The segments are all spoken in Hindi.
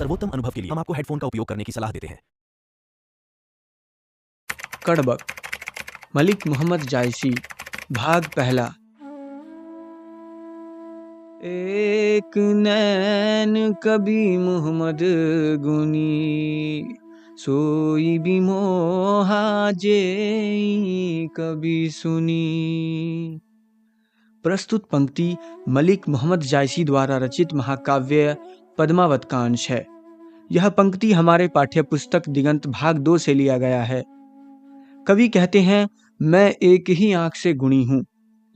सर्वोत्तम अनुभव के लिए हम आपको हेडफोन का उपयोग करने की सलाह देते हैं। कड़बक, मलिक मोहम्मद जायसी, भाग पहला। एक नैन कभी मोहम्मद गुनी, सोई भी मोहा जेई कभी सुनी। प्रस्तुत पंक्ति मलिक मोहम्मद जायसी द्वारा रचित महाकाव्य पद्मावत का अंश है। यह पंक्ति हमारे पाठ्य पुस्तक दिगंत भाग 2 से लिया गया है। कवि कहते हैं, मैं एक ही आंख से गुणी हूं,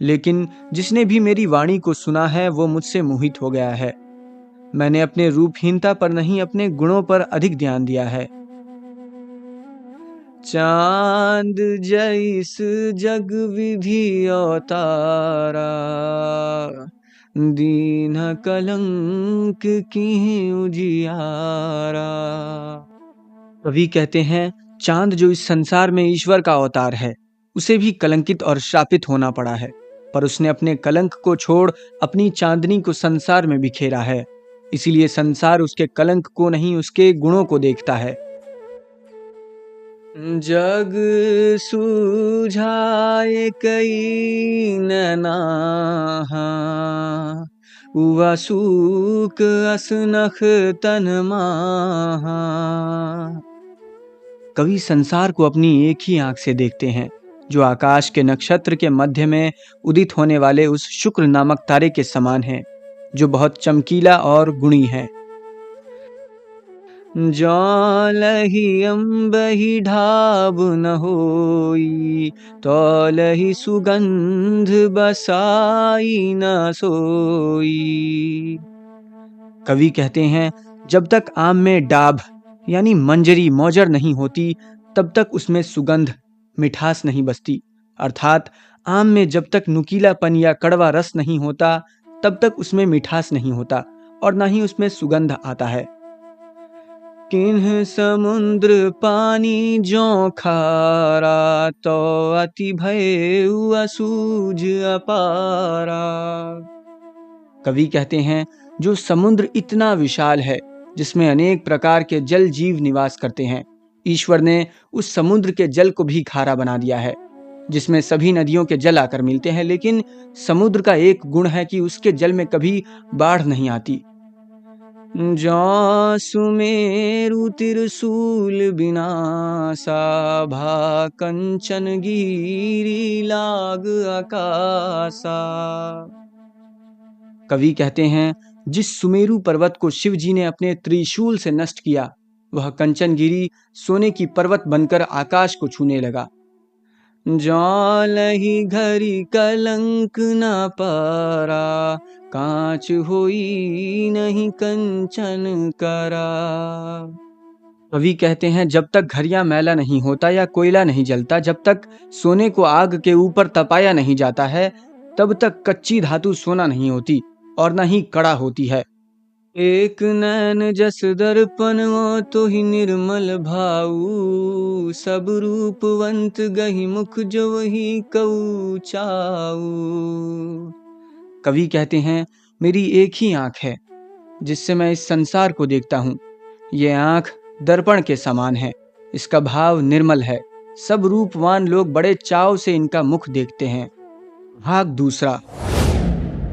लेकिन जिसने भी मेरी वाणी को सुना है वो मुझसे मोहित हो गया है। मैंने अपने रूपहीनता पर नहीं, अपने गुणों पर अधिक ध्यान दिया है। चांद जैस जग विधि अवतारा, दीन कलंक की उजियारा। कवि कहते हैं, चांद जो इस संसार में ईश्वर का अवतार है, उसे भी कलंकित और श्रापित होना पड़ा है, पर उसने अपने कलंक को छोड़ अपनी चांदनी को संसार में बिखेरा है। इसीलिए संसार उसके कलंक को नहीं, उसके गुणों को देखता है। जग सूझाए कई ननाहा, हुआ सूक असनख तन माहा। कवि संसार को अपनी एक ही आंख से देखते हैं, जो आकाश के नक्षत्र के मध्य में उदित होने वाले उस शुक्र नामक तारे के समान है, जो बहुत चमकीला और गुणी है। जौलहि अम्बहि ढाब न होई, तौलहि सुगंध बसाई न सोई। कवि कहते हैं, जब तक आम में डाब यानी मंजरी मौजर नहीं होती, तब तक उसमें सुगंध मिठास नहीं बसती। अर्थात आम में जब तक नुकीलापन या कड़वा रस नहीं होता, तब तक उसमें मिठास नहीं होता और ना ही उसमें सुगंध आता है। किन्ह समुद्र पानी जो खारा, तो अति भयउ असूझ अपारा। कवि कहते हैं, जो समुद्र इतना विशाल है, जिसमें अनेक प्रकार के जल जीव निवास करते हैं, ईश्वर ने उस समुद्र के जल को भी खारा बना दिया है, जिसमें सभी नदियों के जल आकर मिलते हैं। लेकिन समुद्र का एक गुण है कि उसके जल में कभी बाढ़ नहीं आती। जो सुमेरु त्रिशूल विनाशा, भा कंचन गिरी लाग आकाशा। कवि कहते हैं, जिस सुमेरु पर्वत को शिव जी ने अपने त्रिशूल से नष्ट किया, वह कंचनगिरी सोने की पर्वत बनकर आकाश को छूने लगा। जौलहि घरी कलंक न पारा, कांच होई नहीं कंचन करा। कवि कहते हैं, जब तक घरिया मैला नहीं होता या कोयला नहीं जलता, जब तक सोने को आग के ऊपर तपाया नहीं जाता है, तब तक कच्ची धातु सोना नहीं होती और न ही कड़ा होती है। एक नैन जस दर्पण ओ तो ही निर्मल भाऊ, सब रूपवंत गहि मुख जो वही कऊ चाऊ। कवि कहते हैं, मेरी एक ही आंख है, जिससे मैं इस संसार को देखता हूँ। ये आंख दर्पण के समान है, इसका भाव निर्मल है। सब रूपवान लोग बड़े चाव से इनका मुख देखते हैं। भाग दूसरा।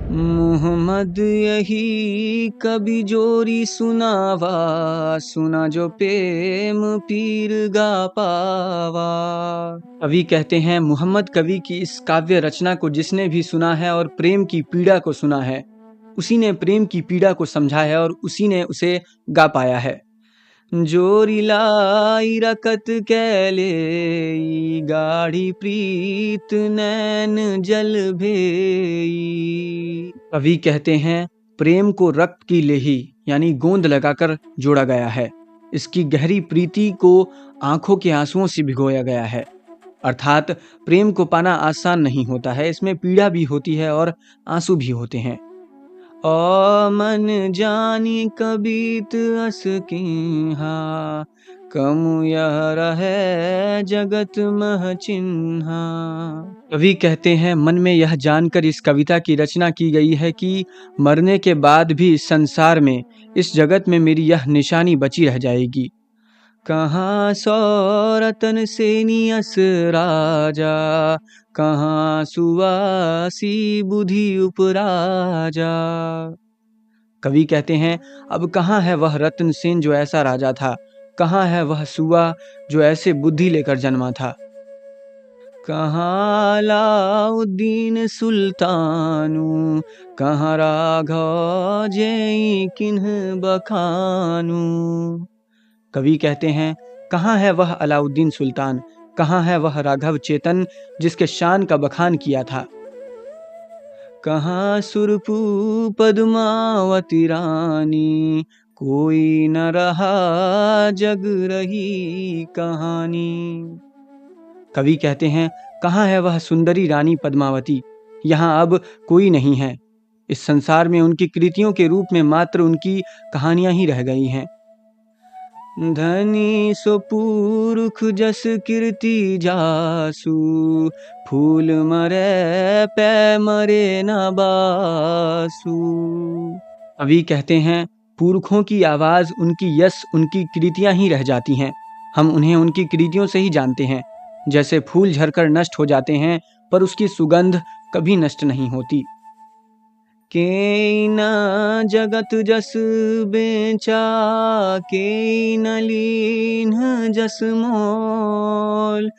मोहम्मद यही कभी जोरी सुनावा, सुना जो प्रेम पीर गा पावा। कवि कहते हैं, मोहम्मद कवि की इस काव्य रचना को जिसने भी सुना है और प्रेम की पीड़ा को सुना है, उसी ने प्रेम की पीड़ा को समझा है और उसी ने उसे गा पाया है। जोरी लाई रकत कैले, गाढ़ी प्रीत नैन जल भेई। कवि कहते हैं, प्रेम को रक्त की लेही यानी गोंद लगाकर जोड़ा गया है। इसकी गहरी प्रीति को आंखों के आंसुओं से भिगोया गया है। अर्थात प्रेम को पाना आसान नहीं होता है, इसमें पीड़ा भी होती है और आंसू भी होते हैं। ओ मन जानी कबीत अस कीहा, कम यह रहे जगत मह चिन्हा। कवि कहते हैं, मन में यह जानकर इस कविता की रचना की गई है कि मरने के बाद भी इस संसार में, इस जगत में मेरी यह निशानी बची रह जाएगी। कहाँ सौ रतन सेनियस राजा, कहाँ सुवासी बुद्धि उपराजा। कवि कहते हैं, अब कहाँ है वह रतन सेन जो ऐसा राजा था, कहाँ है वह सुवा जो ऐसे बुद्धि लेकर जन्मा था। कहाँ अलाउद्दीन सुल्तानु, कहाँ राघव जय किन्ह बखानु। कवि कहते हैं, कहाँ है वह अलाउद्दीन सुल्तान, कहाँ है वह राघव चेतन जिसके शान का बखान किया था। कहाँ सुरपू पद्मावती रानी, कोई न रहा जग रही कहानी। कवि कहते हैं, कहाँ है वह सुंदरी रानी पद्मावती, यहाँ अब कोई नहीं है। इस संसार में उनकी कृतियों के रूप में मात्र उनकी कहानियां ही रह गई हैं। धनी सो पुरुष जस कीर्ति जासु, फूल मरे पै मरे न बासु। कवि कहते हैं, पुरखों की आवाज, उनकी यश, उनकी कृतियां ही रह जाती हैं। हम उन्हें उनकी कृतियों से ही जानते हैं। जैसे फूल झड़कर नष्ट हो जाते हैं पर उसकी सुगंध कभी नष्ट नहीं होती। के न जगत जस बेचा, के न लीन्ह जस मोल,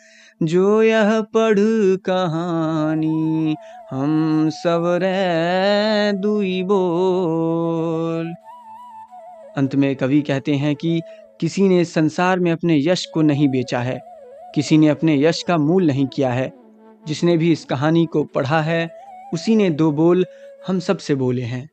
जो यह पढ़ कहानी हम सब रे दुई बोल। अंत में कवि कहते हैं कि किसी ने इस संसार में अपने यश को नहीं बेचा है, किसी ने अपने यश का मूल नहीं किया है। जिसने भी इस कहानी को पढ़ा है, उसी ने दो बोल हम सब से बोले हैं।